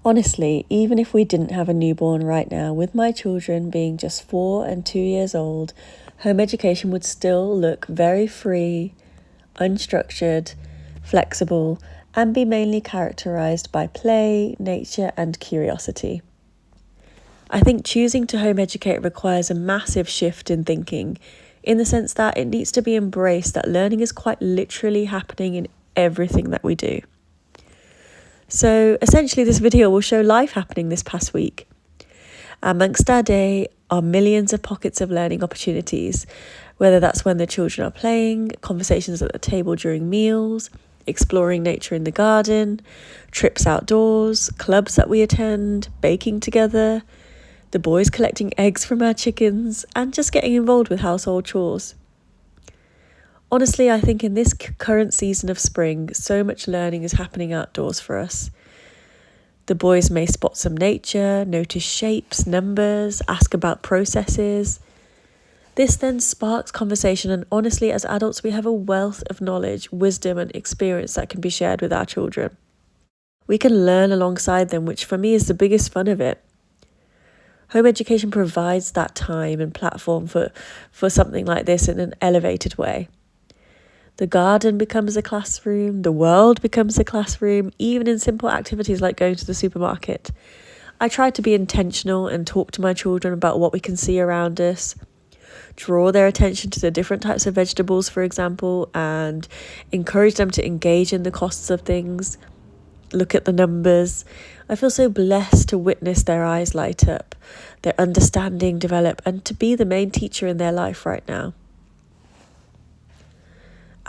Honestly, even if we didn't have a newborn right now, with my children being just 4 and 2 years old, home education would still look very free, unstructured, flexible, and be mainly characterized by play, nature, and curiosity. I think choosing to home educate requires a massive shift in thinking, in the sense that it needs to be embraced that learning is quite literally happening in everything that we do. So essentially this video will show life happening this past week. Amongst our day are millions of pockets of learning opportunities, whether that's when the children are playing, conversations at the table during meals, exploring nature in the garden, trips outdoors, clubs that we attend, baking together, the boys collecting eggs from our chickens, and just getting involved with household chores. Honestly, I think in this current season of spring, so much learning is happening outdoors for us. The boys may spot some nature, notice shapes, numbers, ask about processes. This then sparks conversation, and honestly, as adults, we have a wealth of knowledge, wisdom, and experience that can be shared with our children. We can learn alongside them, which for me is the biggest fun of it. Home education provides that time and platform for something like this in an elevated way. The garden becomes a classroom, the world becomes a classroom, even in simple activities like going to the supermarket. I try to be intentional and talk to my children about what we can see around us, draw their attention to the different types of vegetables, for example, and encourage them to engage in the costs of things, look at the numbers. I feel so blessed to witness their eyes light up, their understanding develop, and to be the main teacher in their life right now.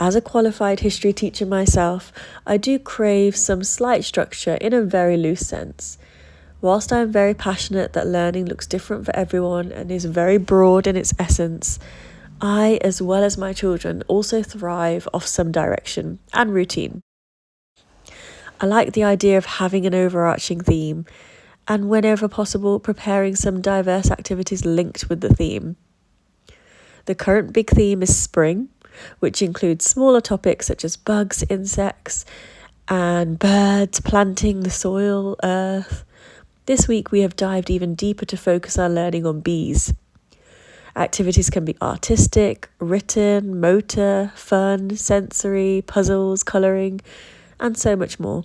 As a qualified history teacher myself, I do crave some slight structure in a very loose sense. Whilst I am very passionate that learning looks different for everyone and is very broad in its essence, I, as well as my children, also thrive off some direction and routine. I like the idea of having an overarching theme and, whenever possible, preparing some diverse activities linked with the theme. The current big theme is spring, which includes smaller topics such as bugs, insects, and birds, planting, the soil, earth. This week we have dived even deeper to focus our learning on bees. Activities can be artistic, written, motor, fun, sensory, puzzles, colouring, and so much more.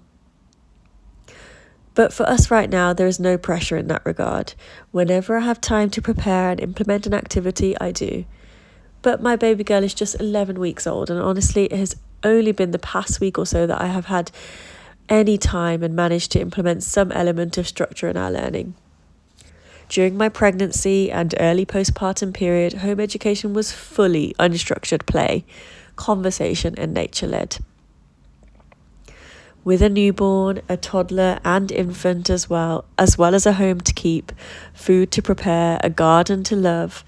But for us right now, there is no pressure in that regard. Whenever I have time to prepare and implement an activity, I do. But my baby girl is just 11 weeks old, and honestly, it has only been the past week or so that I have had any time and managed to implement some element of structure in our learning. During my pregnancy and early postpartum period, home education was fully unstructured play, conversation, and nature-led. With a newborn, a toddler, and infant as well as a home to keep, food to prepare, a garden to love,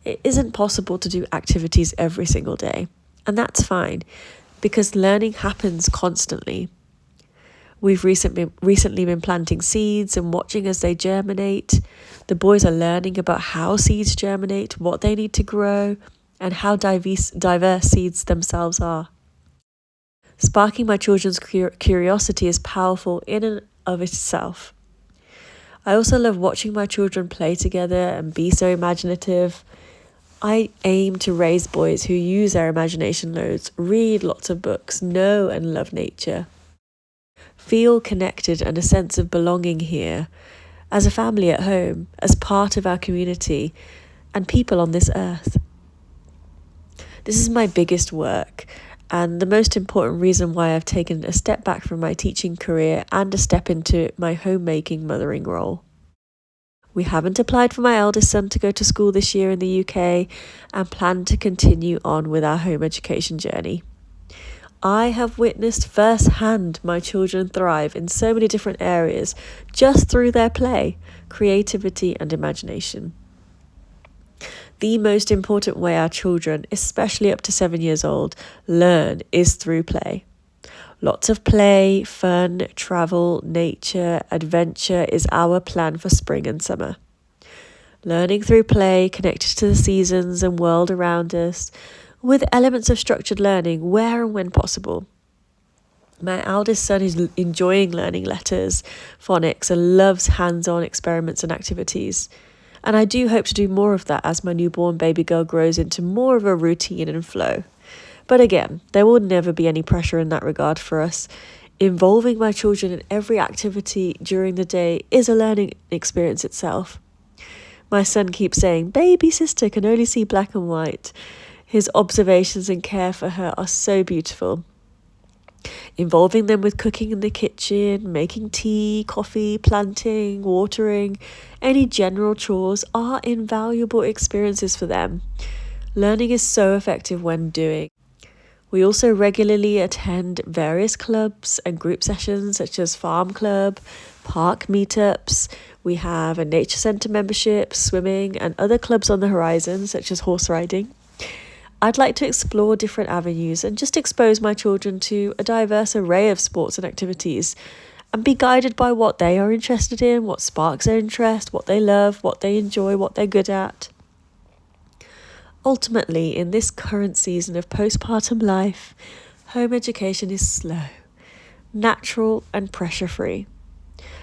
it isn't possible to do activities every single day. And that's fine, because learning happens constantly. We've recently been planting seeds and watching as they germinate. The boys are learning about how seeds germinate, what they need to grow, and how diverse seeds themselves are. Sparking my children's curiosity is powerful in and of itself. I also love watching my children play together and be so imaginative. I aim to raise boys who use their imagination loads, read lots of books, know and love nature, feel connected and a sense of belonging here, as a family at home, as part of our community, and people on this earth. This is my biggest work, and the most important reason why I've taken a step back from my teaching career and a step into my homemaking mothering role. We haven't applied for my eldest son to go to school this year in the UK and plan to continue on with our home education journey. I have witnessed firsthand my children thrive in so many different areas just through their play, creativity, and imagination. The most important way our children, especially up to 7 years old, learn is through play. Lots of play, fun, travel, nature, adventure is our plan for spring and summer. Learning through play, connected to the seasons and world around us, with elements of structured learning where and when possible. My eldest son is enjoying learning letters, phonics, and loves hands-on experiments and activities. And I do hope to do more of that as my newborn baby girl grows into more of a routine and flow. But again, there will never be any pressure in that regard for us. Involving my children in every activity during the day is a learning experience itself. My son keeps saying, "Baby sister can only see black and white." His observations and care for her are so beautiful. Involving them with cooking in the kitchen, making tea, coffee, planting, watering, any general chores are invaluable experiences for them. Learning is so effective when doing. We also regularly attend various clubs and group sessions such as farm club, park meetups. We have a nature centre membership, swimming, and other clubs on the horizon such as horse riding. I'd like to explore different avenues and just expose my children to a diverse array of sports and activities and be guided by what they are interested in, what sparks their interest, what they love, what they enjoy, what they're good at. Ultimately, in this current season of postpartum life, home education is slow, natural, and pressure-free.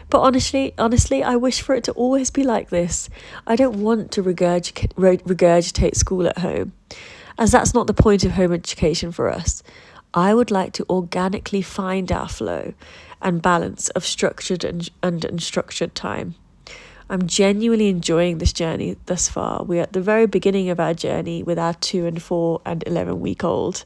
But honestly, I wish for it to always be like this. I don't want to regurgitate school at home, as that's not the point of home education for us. I would like to organically find our flow and balance of structured and unstructured time. I'm genuinely enjoying this journey thus far. We're at the very beginning of our journey with our 2 and 4 and 11-week-old.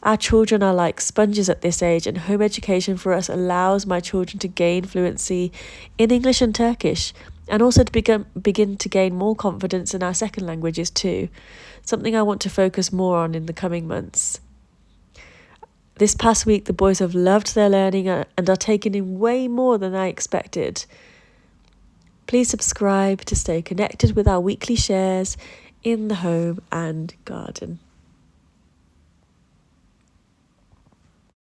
Our children are like sponges at this age, and home education for us allows my children to gain fluency in English and Turkish, and also to begin to gain more confidence in our second languages too, something I want to focus more on in the coming months. This past week, the boys have loved their learning and are taking in way more than I expected. Please subscribe to stay connected with our weekly shares in the home and garden.